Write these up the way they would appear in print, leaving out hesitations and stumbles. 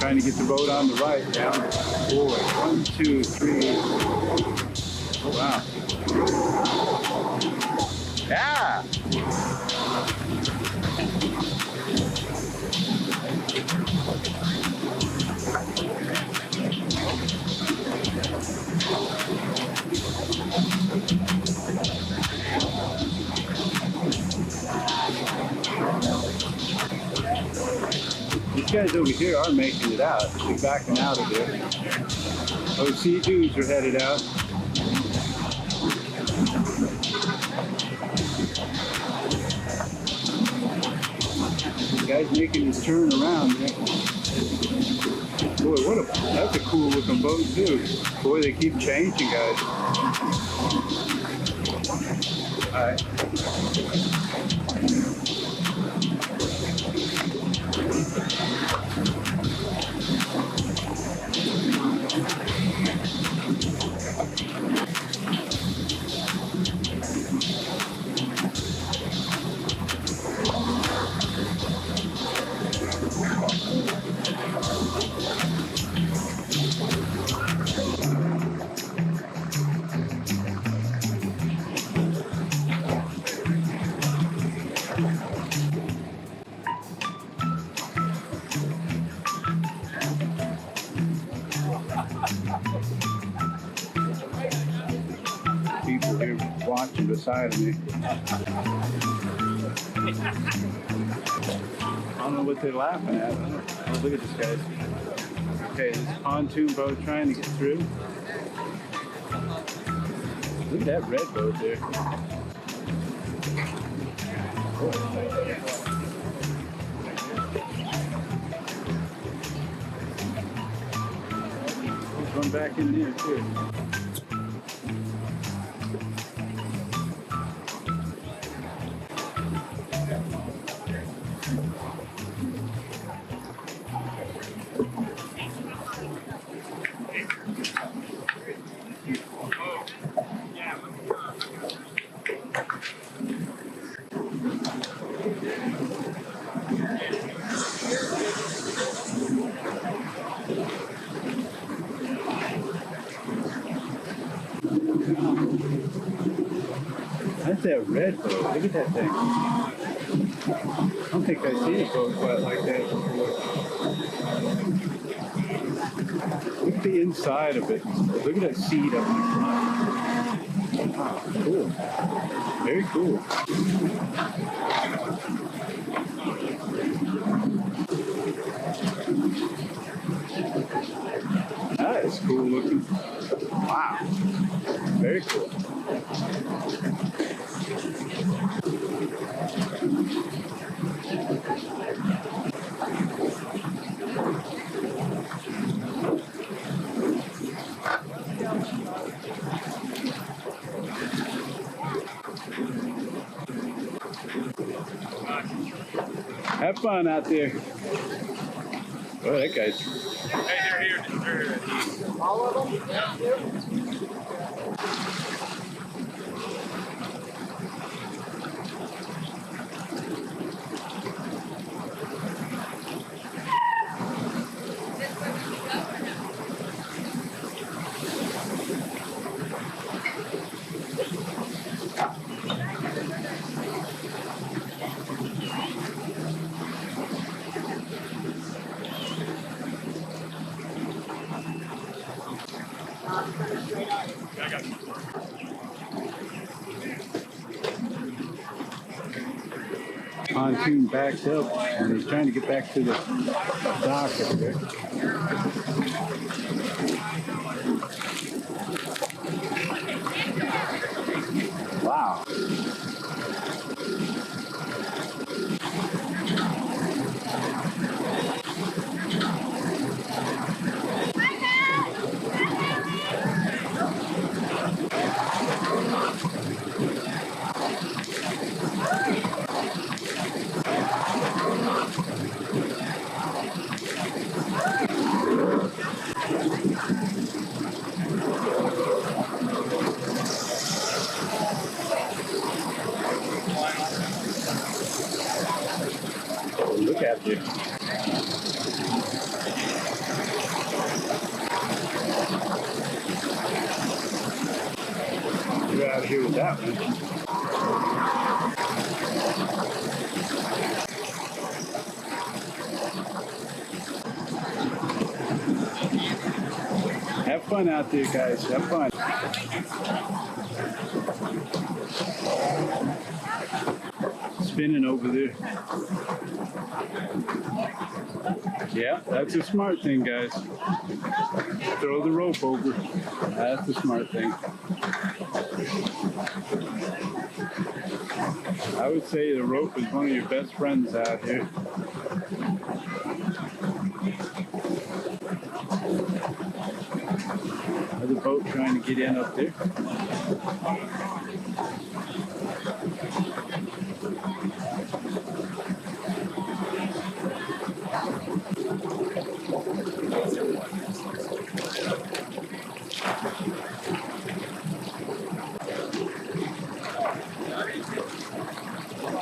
Trying to get the boat on the right down. Boy, 1, 2, 3. Oh, wow. Yeah! These guys over here are making it out. They're backing out of there. OC dudes are headed out. The guy's making his turn around there. Boy, that's a cool looking boat too. Boy, they keep changing, guys. All right. People here watching beside of me. I don't know what they're laughing at. Oh, look at this, guys. Okay, this pontoon boat trying to get through. Look at that red boat there. There's one back in there too. That's that red boat. Look at that thing. I don't think I've seen a boat quite like that before. Look at the inside of it. Look at that seat up in the front. Wow, cool. Very cool. That is cool looking. Wow. Very cool. Have fun out there. Oh, that guy's. Hey, they're here. All of them? Yeah. Pontoon backs up and he's trying to get back to the dock over there. Wow. with that one. Have fun out there, guys. Have fun. Spinning over there. Yeah, that's a smart thing, guys. Throw the rope over. That's a smart thing. I would say the rope is one of your best friends out here. Another boat trying to get in up there.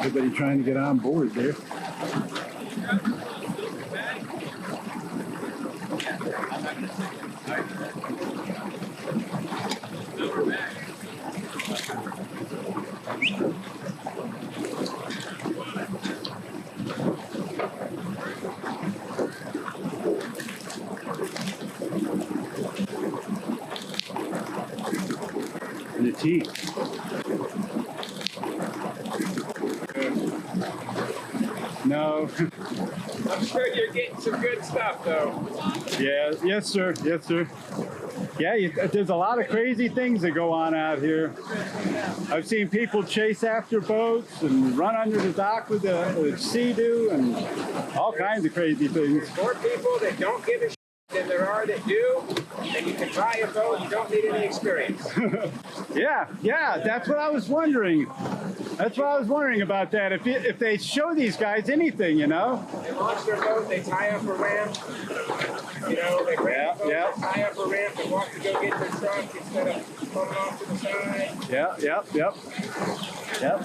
Everybody trying to get on board there. And the tea. No. I'm sure you're getting some good stuff, though. Yeah. Yes, sir. Yes, sir. Yeah, there's a lot of crazy things that go on out here. I've seen people chase after boats and run under the dock with a sea-doo and all kinds of crazy things. More people that don't give a shit than there are that do, and you can buy a boat, you don't need any experience. Yeah, that's what I was wondering. That's what I was wondering about that. If they show these guys anything, you know? They launch their boat, they tie up a ramp. You know, they grab a boat, they tie up a ramp and walk to go get their truck instead of pulling off to the side. Yep.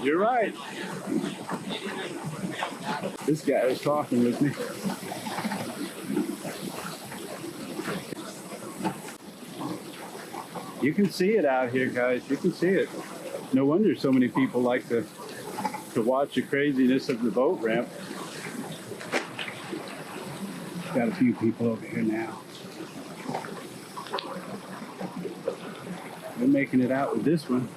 You're right. This guy was talking with me. You can see it out here, guys. You can see it. No wonder so many people like to watch the craziness of the boat ramp. Got a few people over here now. They're making it out with this one.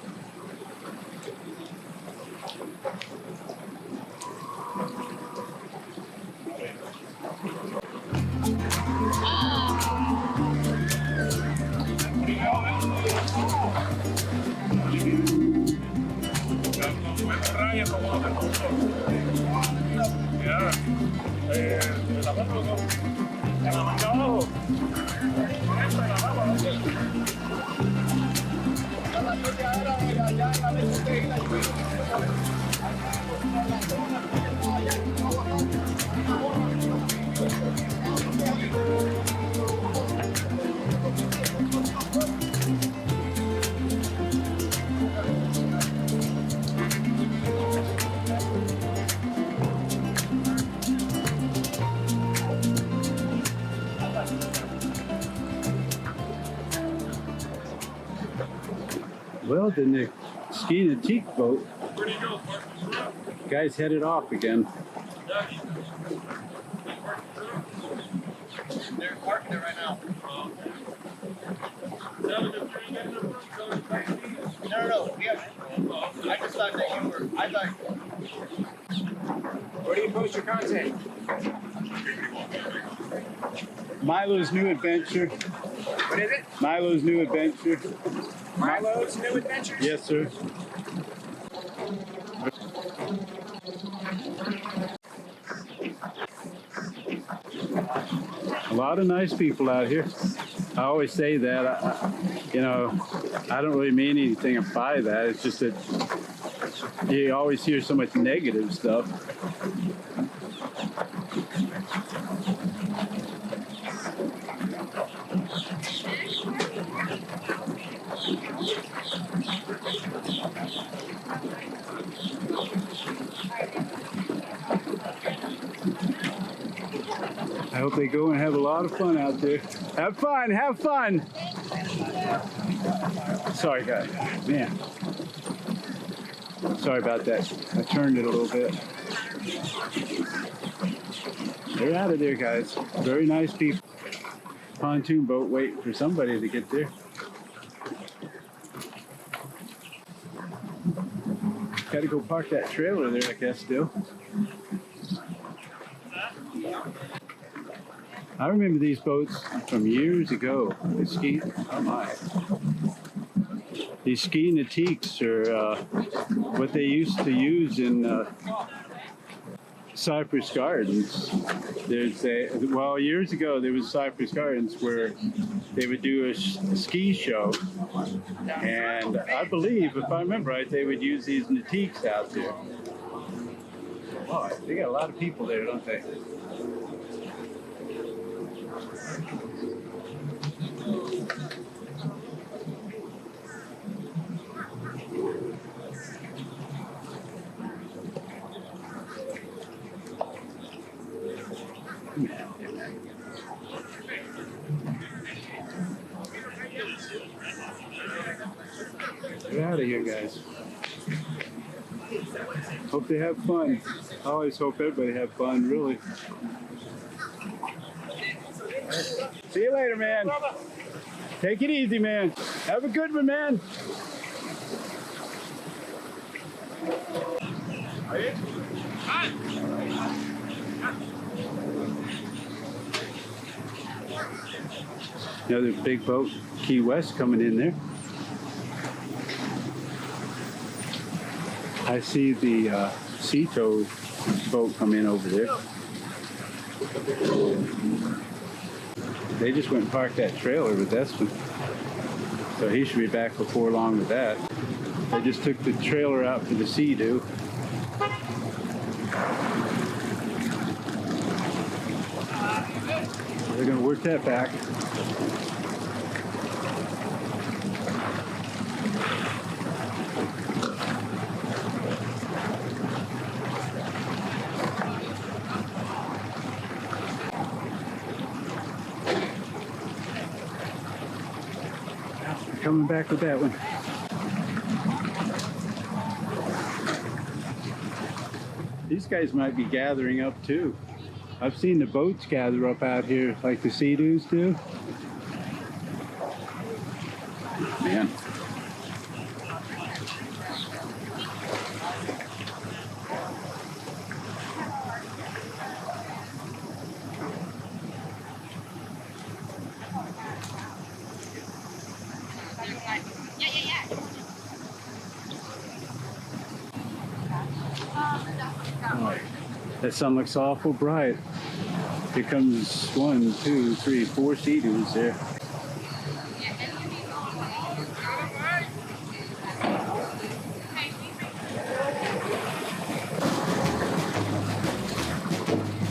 Well, then the ski and teak boat. Where'd he go? Guys headed off again. They're parking it right now. No. I just thought that you were. Where do you post your content? Milo's New Adventure. What is it? Milo's New Adventure. Milo's New Adventures? Yes, sir. A lot of nice people out here. I always say that. I don't really mean anything by that. It's just that you always hear so much negative stuff. I hope they go and have a lot of fun out there. Have fun, have fun. Sorry, guys. Man. Sorry about that. I turned it a little bit. They're out of there, guys. Very nice people. Pontoon boat waiting for somebody to get there. Got to go park that trailer there, I guess, still. I remember these boats from years ago. They ski. Oh my. These ski etiquettes are what they used to use in Cypress Gardens. Well, years ago there was Cypress Gardens where they would do a ski show, and I believe, if I remember right, they would use these etiquettes out there. Oh, they got a lot of people there, don't they? Get out of here, guys. Hope they have fun. I always hope everybody have fun, really. See you later, man. Take it easy, man. Have a good one, man. Another big boat, Key West, coming in there. I see the sea tow boat come in over there. They just went and parked that trailer with this one. So he should be back before long with that. They just took the trailer out for the sea-doo. They're going to work that back. Coming back with that one. These guys might be gathering up too. I've seen the boats gather up out here like the sea-doos do. Man. That sun looks awful bright. Here comes 1, 2, 3, 4 sea-doos there.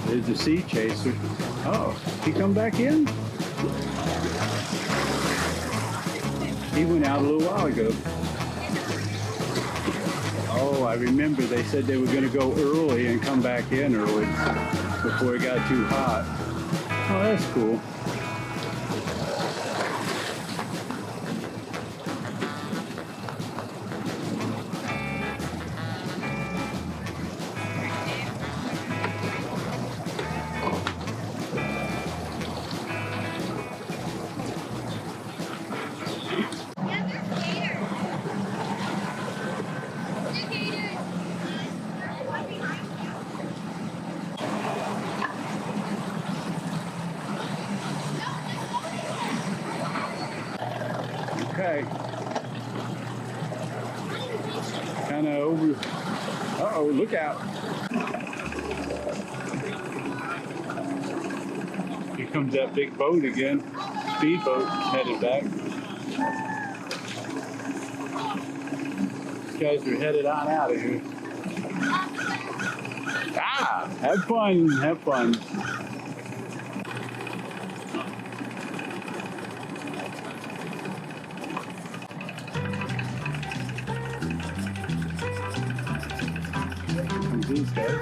There's the sea chaser. Oh, he come back in? He went out a little while ago. Oh, I remember they said they were going to go early and come back in early before it got too hot. Oh, that's cool. Okay. Kind of over. Uh-oh, look out. Here comes that big boat again. Speedboat headed back. These guys are headed on out of here. Ah! Have fun, have fun. These guys.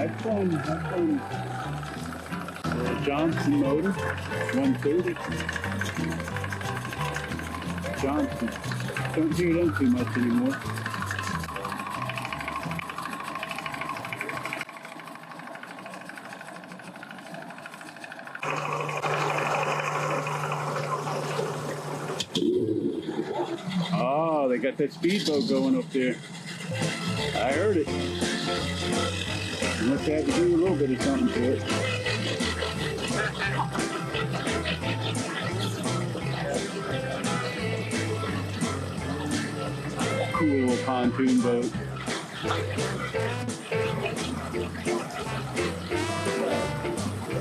Have fun, have fun. Johnson motor, 130. Johnson. Don't hear them too much anymore. Oh, they got that speedboat going up there. I heard it. Must have to do a little bit of something to it. Cool little pontoon boat.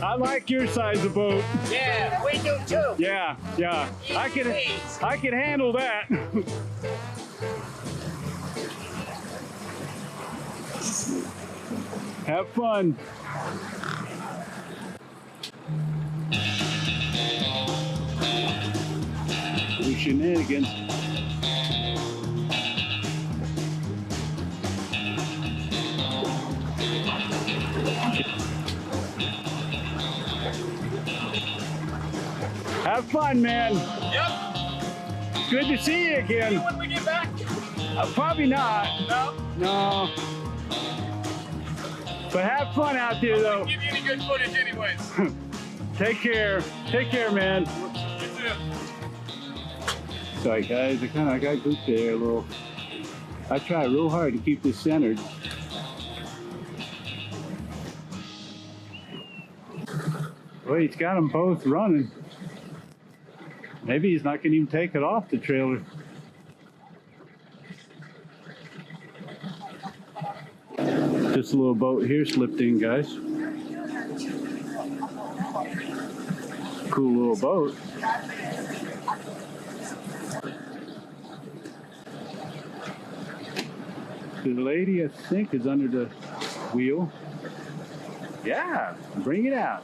I like your size of boat. Yeah, we do too. Yeah, yeah. I can handle that. Have fun. Do shenanigans. Have fun, man. Yep. Good to see you again. When we get back? Probably not. No. No. But have fun out there, though. Give you any good footage, anyways. Take care. Take care, man. You too. Sorry, guys. I got gooped there a little. I try real hard to keep this centered. Well, he's got them both running. Maybe he's not going to even take it off the trailer. This little boat here slipped in, guys. Cool little boat. The lady, I think, is under the wheel. Yeah, bring it out.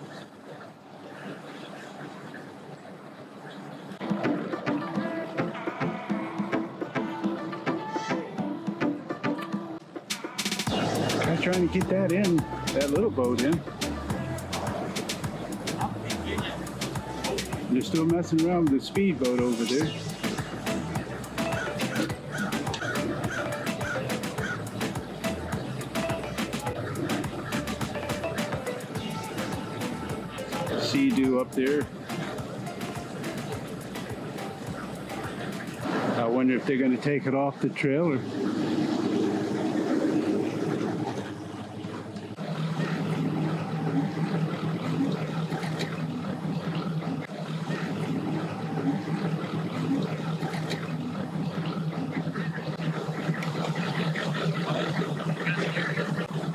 Trying to get that in, that little boat in. They're still messing around with the speedboat over there. Sea-Doo up there. I wonder if they're going to take it off the trailer.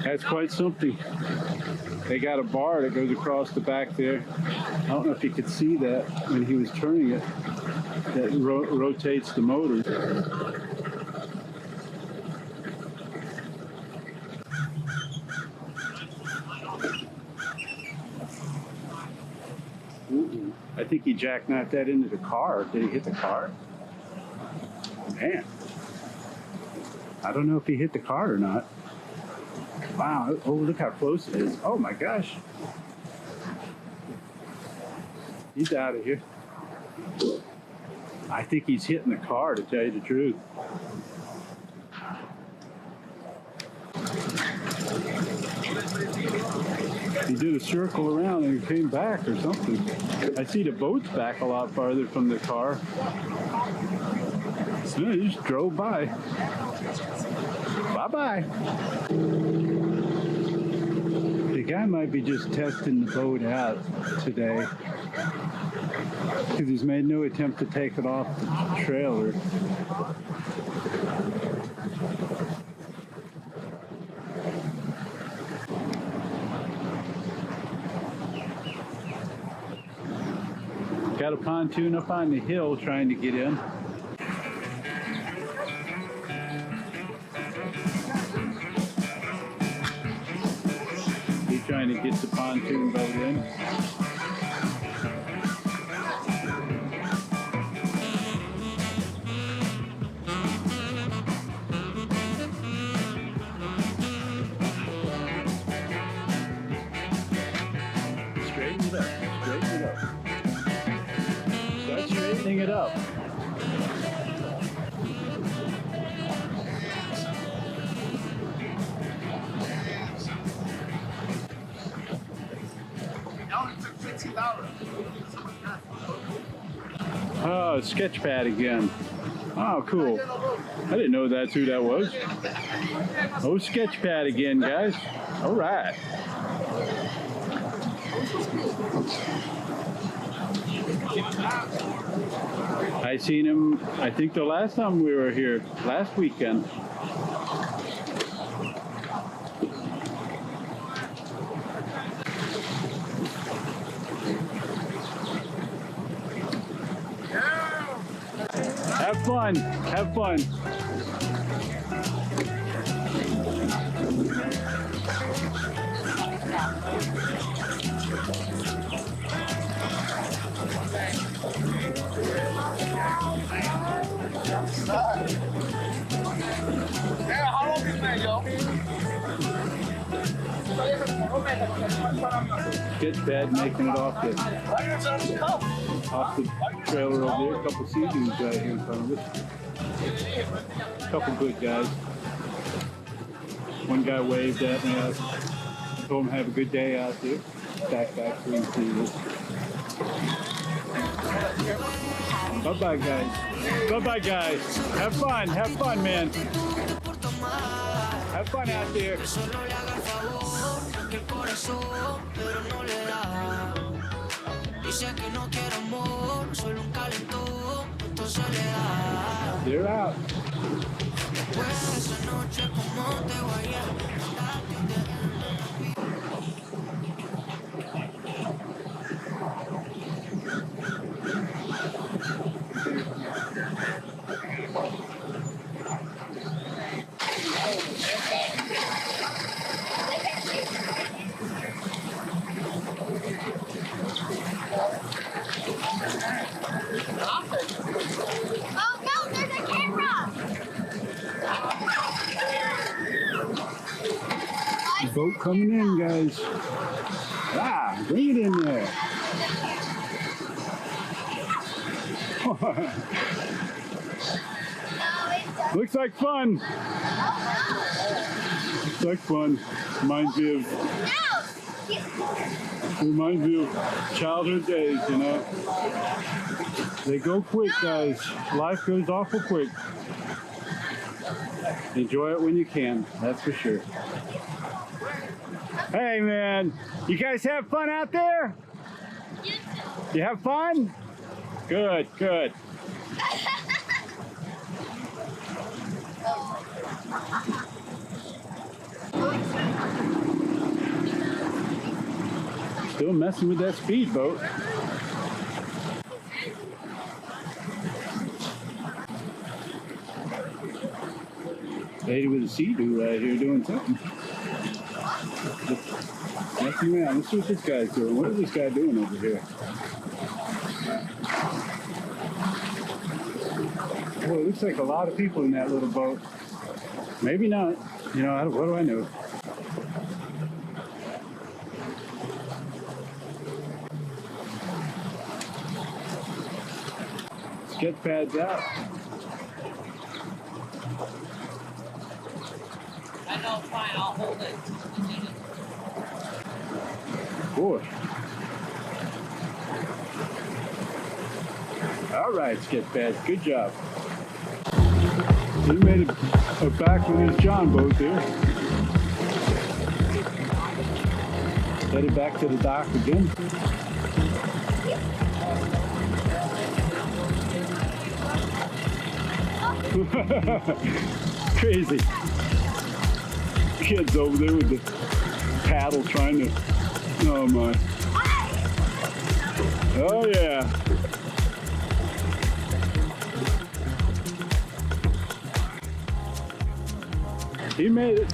That's quite something. They got a bar that goes across the back there. I don't know if you could see that when he was turning it. That rotates the motor. Ooh, I think he jackknifed that into the car. Did he hit the car? Man. I don't know if he hit the car or not. Wow, oh, look how close it is. Oh my gosh. He's out of here. I think he's hitting the car, to tell you the truth. He did a circle around and he came back or something. I see the boat's back a lot farther from the car. So he just drove by. Bye-bye. The guy might be just testing the boat out today because he's made no attempt to take it off the trailer. Got a pontoon up on the hill trying to get in. Trying to get the pontoon boat in. it up. Oh, sketch pad again. Oh, cool. I didn't know that's who that was. Oh, sketch pad again, guys. All right. I seen him, I think the last time we were here, last weekend. Have fun. Have fun. Sketch pad making it off the trailer over there. A couple seasons here in front of us. A couple good guys. One guy waved at me. I told him have a good day out there. Back to the seasons. Bye-bye, guys. Bye-bye, guys. Have fun. Have fun, man. Have fun out there. They're out. Oh no, there's a camera! Boat coming in, guys. Ah, bring it in there. Looks like fun. Looks like fun. Reminds me of childhood days, you know. They go quick, guys. Life goes awful quick. Enjoy it when you can, that's for sure. Hey, man, you guys have fun out there? You have fun? Good, good. Still messing with that speedboat. Lady with a sea-doo right here doing something. Messing around. Let's see what this guy's doing. What is this guy doing over here? Boy, it looks like a lot of people in that little boat. Maybe not. You know, what do I know? Sketch pads out. I know, fine, I'll hold it. Boy. All right, sketch pads. Good job. He made it back with his John boat there. Headed back to the dock again. Crazy. Kids over there with the paddle trying to, oh my. Oh yeah. He made it.